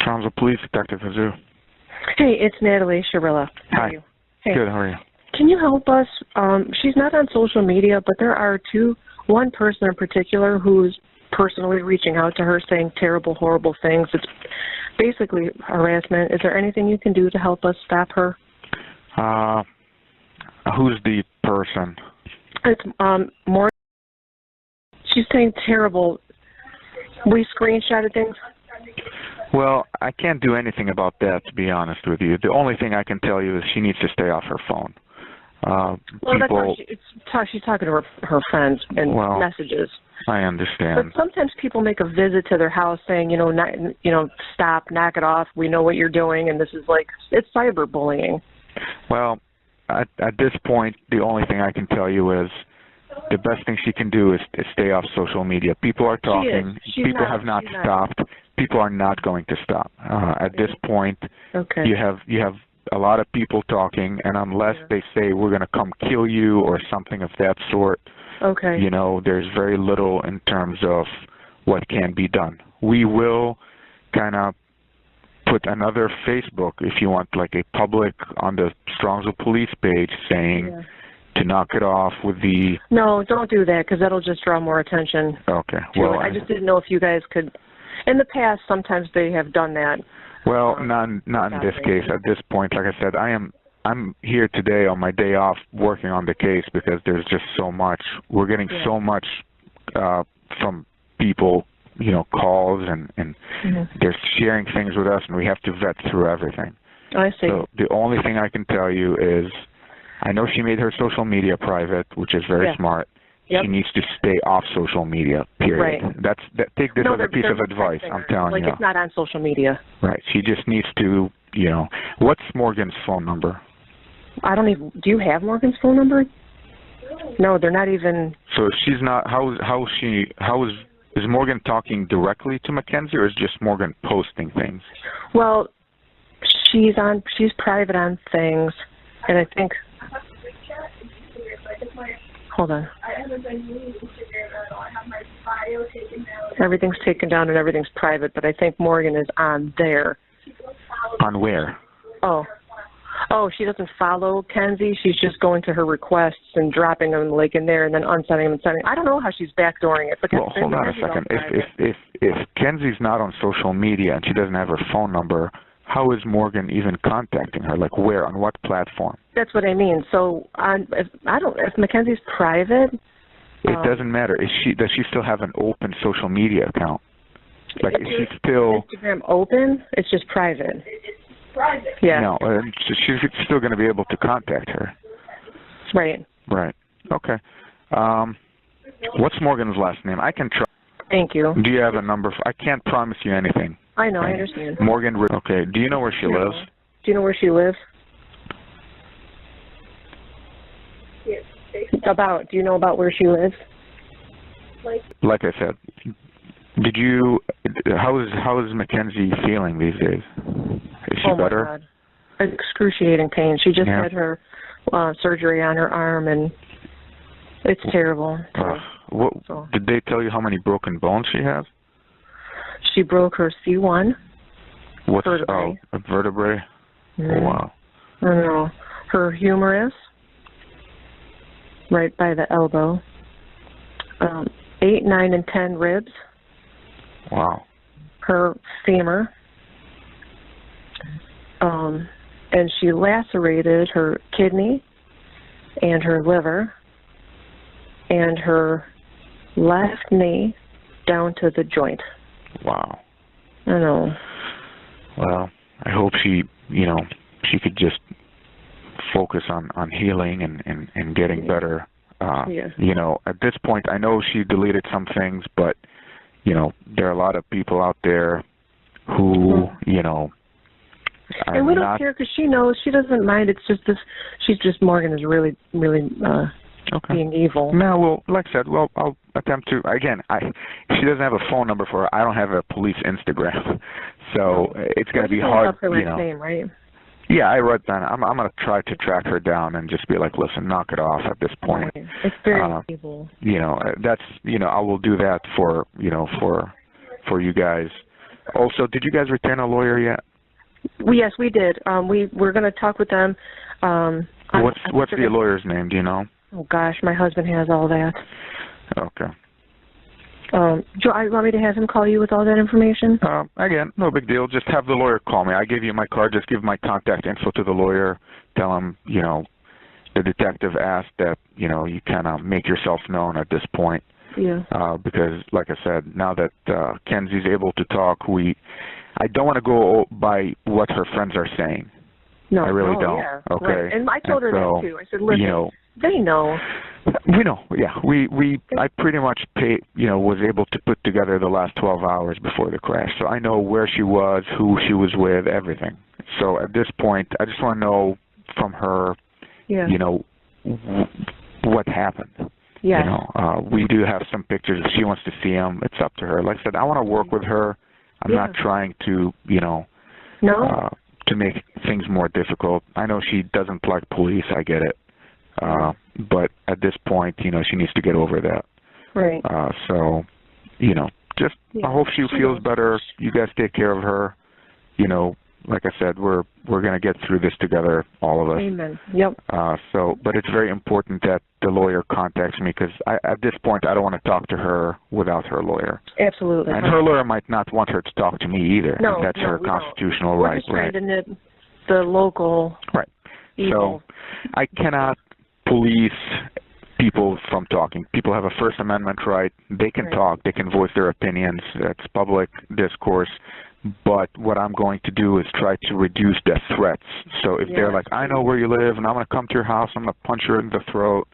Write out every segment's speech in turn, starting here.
Strongsville Police Detective Hazoo. Hey, it's Natalie Shirilla. How are Hi. you? Hey. Good, how are you? Can you help us? She's not on social media, but there are one person in particular who's personally reaching out to her saying terrible, horrible things. It's basically harassment. Is there anything you can do to help us stop her? Who's the person? It's more. She's saying terrible. We screenshotted things. Well, I can't do anything about that, to be honest with you. The only thing I can tell you is she needs to stay off her phone. Well, that's how she's talking to her friends and messages. I understand. But sometimes people make a visit to their house saying, stop, knock it off. We know what you're doing, and this is it's cyberbullying. Well, at this point, the only thing I can tell you is the best thing she can do is stay off social media. People are talking. People have not stopped. People are not going to stop. At this point, you have a lot of people talking, and unless they say we're going to come kill you or something of that sort, there's very little in terms of what can be done. We will kind of put another Facebook, if you want, like a public on the Strongsville Police page saying to knock it off with the... No, don't do that because that'll just draw more attention. Okay. Well, I just didn't know if you guys could... In the past, sometimes they have done that. Well, not in this case. At this point, like I said, I'm here today on my day off working on the case because there's just so much. We're getting so much from people, calls and they're sharing things with us, and we have to vet through everything. I see. So the only thing I can tell you is I know she made her social media private, which is very smart. She needs to stay off social media, period. Right. Take this as a piece of advice, I'm telling you. It's not on social media. Right. She just needs to, what's Morgan's phone number? I don't even, do you have Morgan's phone number? No, they're not even. So she's not, is Morgan talking directly to Mackenzie, or is just Morgan posting things? Well, she's private on things, and I think, hold on. I haven't been using Instagram at all. I have my bio taken down. Everything's taken down and everything's private, but I think Morgan is on there. On where? Oh, she doesn't follow Kenzie. She's just going to her requests and dropping them in there and then unsending them and sending. I don't know how she's backdooring it. Well, hold on a second. If Kenzie's not on social media and she doesn't have her phone number, how is Morgan even contacting her? Like where? On what platform? That's what I mean. So if Mackenzie's private, it doesn't matter. Does she still have an open social media account? Like is she still Instagram open? It's just private. It's private. Yeah. No, she's still going to be able to contact her. Right. Right. Okay. What's Morgan's last name? I can try. Thank you. Do you have a number? I can't promise you anything. I know, I understand. Morgan, okay. Do you know where she lives? Do you know where she lives? Yes. Do you know about where she lives? Like I said, how is Mackenzie feeling these days? Is she better? My God. Excruciating pain. She just had her surgery on her arm, and it's terrible. Did they tell you how many broken bones she has? She broke her C1 vertebrae. A vertebrae? Oh, wow. I don't know. Her humerus, right by the elbow. 8, 9, and 10 ribs. Wow. Her femur. And she lacerated her kidney and her liver and her left knee down to the joint. Wow. I know. Well, I hope she could just focus on healing and getting better. At this point, I know she deleted some things, but, there are a lot of people out there who, and we don't care because she knows. She doesn't mind. It's just Morgan is really, really being evil. No, well, like I said, I'll attempt to, again, she doesn't have a phone number for her. I don't have a police Instagram. So it's going to be hard, her last name, right? Yeah, I wrote that. I'm going to try to track her down and just be like, listen, knock it off at this point. Right. It's very evil. That's, I will do that for you guys. Also, did you guys retain a lawyer yet? Yes, we did. We're going to talk with them. What's the lawyer's name? Do you know? Oh gosh, my husband has all that. Okay. Do you want me to have him call you with all that information? Again, no big deal. Just have the lawyer call me. I gave you my card. Just give my contact info to the lawyer. Tell him, you know, the detective asked that, you know, you kind of make yourself known at this point. Yeah. Because, like I said, now that Kenzie's able to talk, I don't want to go by what her friends are saying. No, I really don't. Yeah. Okay. Right. And I told her that too. I said, listen, you know, they know. We know. Yeah. I pretty much was able to put together the last 12 hours before the crash. So I know where she was, who she was with, everything. So at this point, I just want to know from her, you know, what happened. Yeah. You know, we do have some pictures. If she wants to see them, it's up to her. Like I said, I want to work with her. I'm not trying to, you know, to make things more difficult. I know she doesn't like police. I get it. But at this point, you know, she needs to get over that. Right. So, you know, just I hope she feels better. You guys take care of her. You know, like I said, we're going to get through this together, all of us. Amen. Yep. But it's very important that the lawyer contacts me because at this point, I don't want to talk to her without her lawyer. Absolutely. And her lawyer might not want her to talk to me either. No, that's her constitutional right. We're just trying to knit the local evil. So I cannot police people from talking. People have a First Amendment right. They can talk. They can voice their opinions. That's public discourse. But what I'm going to do is try to reduce their threats. So if they're like, I know where you live, and I'm going to come to your house, I'm going to punch her in the throat,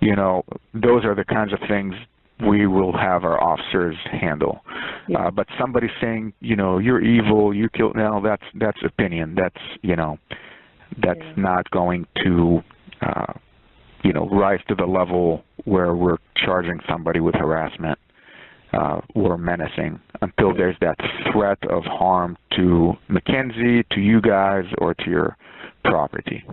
you know, those are the kinds of things we will have our officers handle. But somebody saying, you know, you're evil, you killed, no, that's opinion. That's, you know, that's not going to, you know, rise to the level where we're charging somebody with harassment or menacing until there's that threat of harm to Mackenzie, to you guys, or to your property.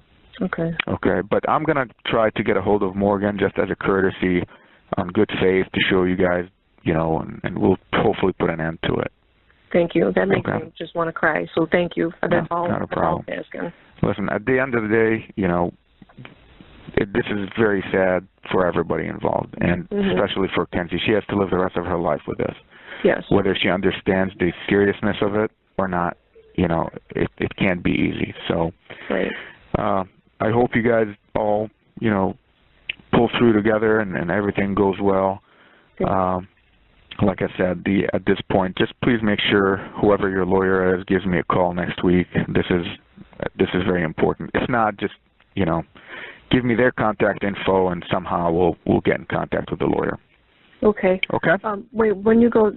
Okay. Okay, but I'm going to try to get a hold of Morgan just as a courtesy on good faith to show you guys, you know, and we'll hopefully put an end to it. Thank you. That makes me just want to cry. So thank you. That's all. Not a problem. Listen, at the end of the day, you know, this is very sad for everybody involved, and especially for Kenzie. She has to live the rest of her life with this. Yes. Whether she understands the seriousness of it or not, you know, it can't be easy. So I hope you guys all, you know, pull through together and everything goes well. Like I said, at this point, just please make sure whoever your lawyer is gives me a call next week. This is very important. If not, just, you know, give me their contact info, and somehow we'll get in contact with the lawyer. Okay. Okay. Wait, when you go,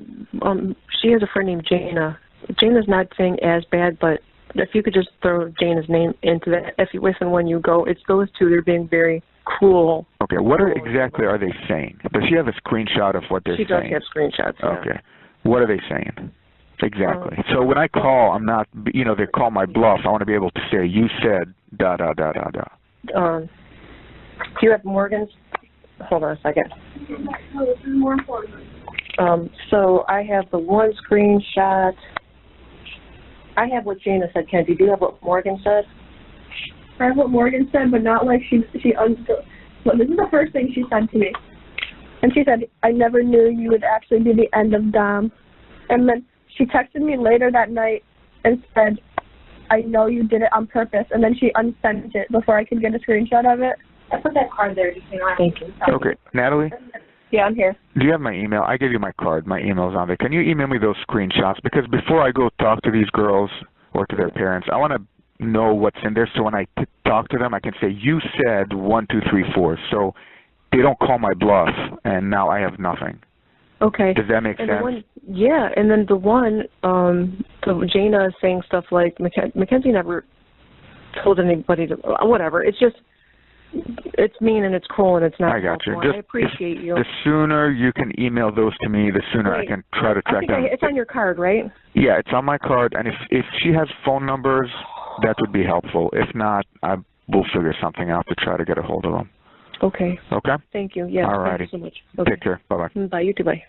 she has a friend named Jana. Jana's not saying as bad, but if you could just throw Jana's name into that, if and when you go, it's those two. They're being very cruel. Okay. What exactly are they saying? Does she have a screenshot of what they're saying? She does have screenshots. Okay. What are they saying? Exactly. So when I call, I'm not, you know, they call my bluff. I want to be able to say, you said da da da da da. Do you have Morgan's? Hold on a second. No, this is more important. So I have the one screenshot. I have what Jana said. Kenzie, do you have what Morgan said? I have what Morgan said, but not like well, this is the first thing she said to me. And she said, I never knew you would actually be the end of Dom. And then she texted me later that night and said, I know you did it on purpose. And then she unsent it before I could get a screenshot of it. I put that card there just so you know. Thank you. Okay. Natalie? Yeah, I'm here. Do you have my email? I gave you my card. My email's on there. Can you email me those screenshots? Because before I go talk to these girls or to their parents, I want to know what's in there so when I talk to them, I can say, you said 1, 2, 3, 4. So they don't call my bluff, and now I have nothing. Okay. Does that make sense? Yeah, and then the one, Jana is saying stuff like, Mackenzie never told anybody to, whatever. It's just, it's mean and it's cruel and it's not. I got you. I appreciate you. The sooner you can email those to me, the sooner I can try to track them. It's on your card, right? Yeah, it's on my card, and if she has phone numbers, that would be helpful. If not, I will figure something out to try to get a hold of them. Okay. Okay? Thank you. Yes. All righty. Thank you so much. Okay. Take care. Bye-bye. Bye. You too. Bye.